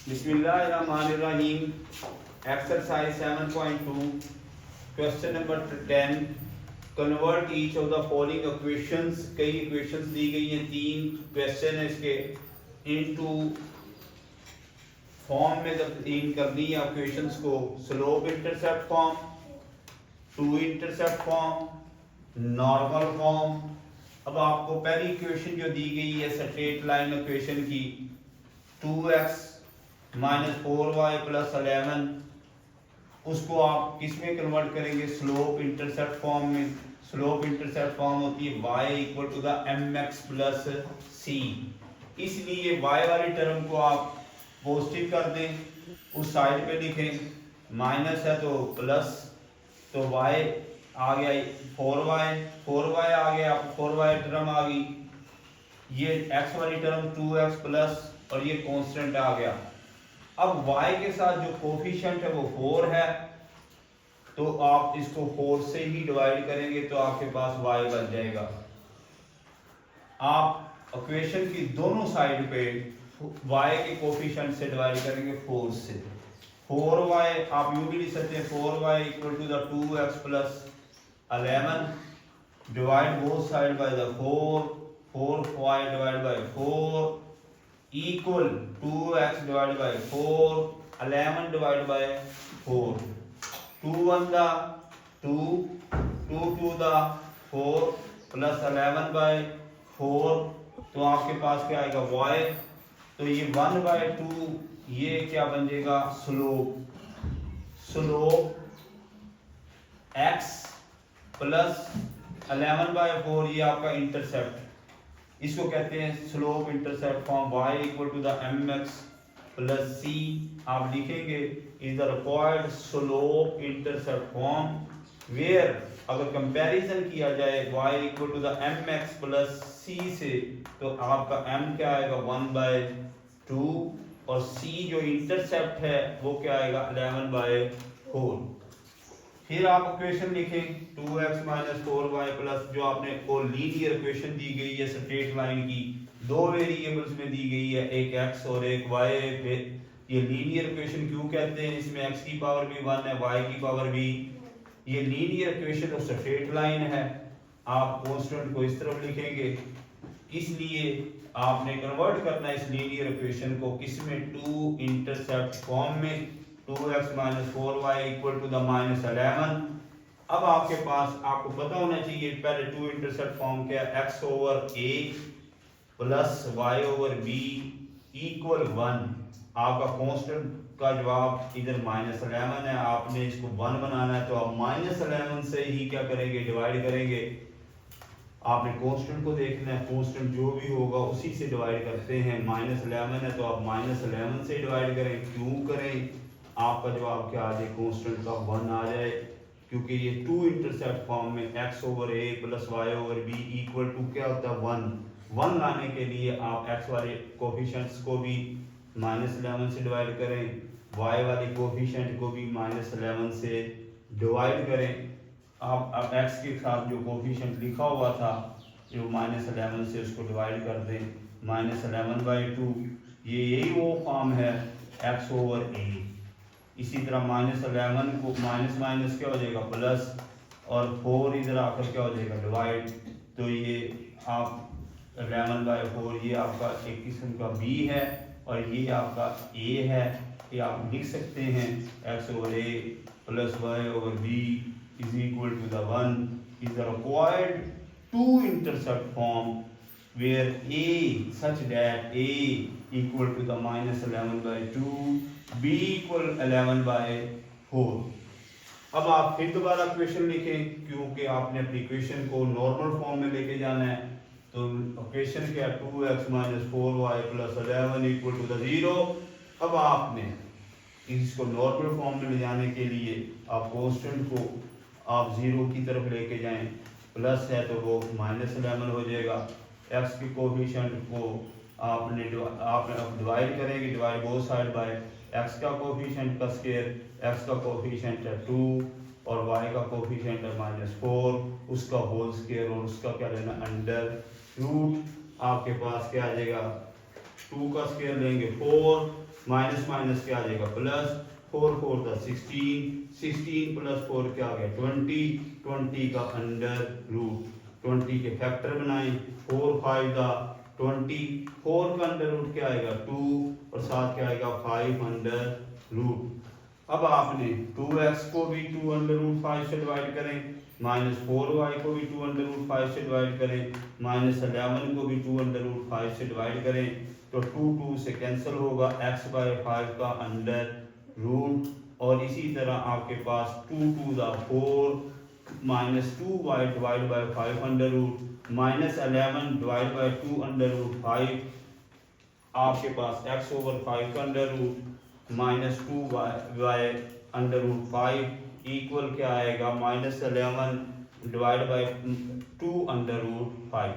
बिस्मिल्लाहिर्रहमानिर्रहीम। Exercise 7.2 question number 10। Convert each of the following equations. कई equations दी गई हैं, तीन क्वेश्चन है इसके, इनटू फॉर्म में तब्दील करनी है इक्वेशंस को। Slope intercept form, two intercept form, normal form. अब आपको पहली इक्वेशन जो दी गई है स्ट्रेट लाइन इक्वेशन की, 2x माइनस 4y प्लस 11, उसको आप किस में कन्वर्ट करेंगे? स्लोप इंटरसेप्ट फॉर्म में। स्लोप इंटरसेप्ट फॉर्म होती है y equal to the mx plus c। इसलिए y वाली टर्म को आप पॉजिटिव कर दें, उस साइड पे लिखें, माइनस है तो प्लस, तो y आ गया 4y आ गया, 4y टर्म आ गई, ये x वाली टर्म 2x प्लस और ये कांस्टेंट आ गया। अब y के साथ जो कोफिशिएंट है वो 4 है, तो आप इसको 4 से ही डिवाइड करेंगे तो आपके पास y बच जाएगा। आप इक्वेशन की दोनों साइड पे y के कोफिशिएंट से डिवाइड करेंगे 4 से। 4y आप यूं भी लिख सकते हैं, 4y equal to the 2x plus 11, divide both side by the 4y divide by 4 equal 2x divide by 4, 11 divide by 4, 2 1 the 2, 2 2 the 4 plus 11 by 4, तो आपके पास क्या आएगा y, तो ये 1 बाय 2 ये क्या बन जाएगा? स्लोप x प्लस 11 बाय 4 ये आपका इंटरसेप्ट, इसको कहते हैं slope intercept form. y equal to the mx plus c आप लिखेंगे is the required slope intercept form where, अगर कंपैरिजन किया जाए y equal to the mx plus c से, तो आपका m क्या आएगा? 1 बाय 2 और c जो इंटरसेप्ट है वो क्या आएगा? 11 बाय 4। फिर आप इक्वेशन लिखें 2x माइनस 4y प्लस, जो आपने को लीनियर इक्वेशन दी गई है स्ट्रेट लाइन की, दो वेरिएबल्स में दी गई है, एक x और एक y। ये लीनियर इक्वेशन क्यों कहते हैं? इसमें x की पावर भी 1 है, y की पावर भी। ये लीनियर इक्वेशन और स्ट्रेट लाइन है, आप कांस्टेंट को इस तरफ लिखेंगे, इसलिए आपने कन्वर्ट करना है इस लीनियर इक्वेशन को किसमें? टू इंटरसेप्ट फॉर्म में। 2x minus 4y equal to the minus 11। अब आपके पास, आपको पता होना चाहिए पहले टू इंटरसेप्ट फॉर्म क्या है? x over a plus y over b equal 1। आपका कांस्टेंट का जवाब इधर माइनस 11 है, आपने इसको 1 बनाना है, तो आप माइनस 11 से ही क्या करेंगे? डिवाइड करेंगे। आपने कांस्टेंट को देखना है, कांस्टेंट जो भी होगा उसी से डिवाइड करते हैं। माइनस 11 है तो आप माइनस 11 से डिवाइड करें। क्यों करें? आपका जवाब क्या आ जाए? कांस्टेंट का 1 आ जाए, क्योंकि ये टू इंटरसेप्ट फॉर्म में x over a plus y over b equal to क्या होता है? 1 लाने के लिए आप x वाले कोफिशिएंट्स को भी माइनस 11 से डिवाइड करें, y वाले कोफिशिएंट को भी माइनस 11 से डिवाइड करें। आप अब x के साथ जो कोफिशिएंट लिखा हुआ था जो माइनस 11 से, उसको डिवाइड कर दें, माइनस 11 बाई 2, ये यही वो फॉर्म है x ओवर a। इसी तरह माइनस 11 को माइनस माइनस क्या हो जाएगा? प्लस, और 4 इधर आकर क्या हो जाएगा? डिवाइड। तो ये आप 11 बाई 4 ये आपका एक किस्म का b है और ये आपका a है। ये आप लिख सकते हैं x over a plus y over b is equal to the 1 is the required two intercept form where a such that a equal to the minus 11 by 2, b equal 11 by 4। अब आप फिर दोबारा इक्वेशन लिखें, क्योंकि आपने अपनी equation को normal form में लेके जाना है। तो इक्वेशन क्या? 2x minus 4y plus 11 equal to the 0। अब आपने इसको नॉर्मल फॉर्म में ले जाने के लिए आप कांस्टेंट को आप 0 की तरफ लेके जाएं, प्लस है तो वो माइनस 11 हो जाएगा। x के कोफिशिएंट को आपने डिवाइड करेंगे, divide both side bye x का कोफिशिएंट का स्क्वायर, x का कोफिशिएंट है 2 और y का कोफिशिएंट है -4, उसका होल स्क्वायर और उसका क्या लेना? Under root. आपके पास क्या आ जाएगा? 2 का स्क्वायर लेंगे 4 माइनस माइनस क्या आ जाएगा प्लस, 4 4 का 16, 16 प्लस 4 क्या आ गया 20, 20 का अंडर रूट, 20 के फैक्टर बनाएं, 4 5 का 20, 4 का अंडर रूट क्या आएगा 2 और साथ क्या आएगा 5 अंडर रूट। अब आपने 2x को भी 2 अंडर रूट 5 से डिवाइड करें, माइनस 4y को भी 2 अंडर रूट 5 से डिवाइड करें, माइनस 11 को भी 2 अंडर रूट 5 से डिवाइड करें, तो 2 2 से कैंसिल होगा, x बाय 5 का अंडर रूट, और इसी तरह आपके पास 2 2 the 4 minus 2y divide by 5 under root, minus 11 divide by 2 under root 5, आपके पास x ओवर 5 का under root minus 2y under root 5 equal क्या आएगा minus 11 divide by 2 under root 5।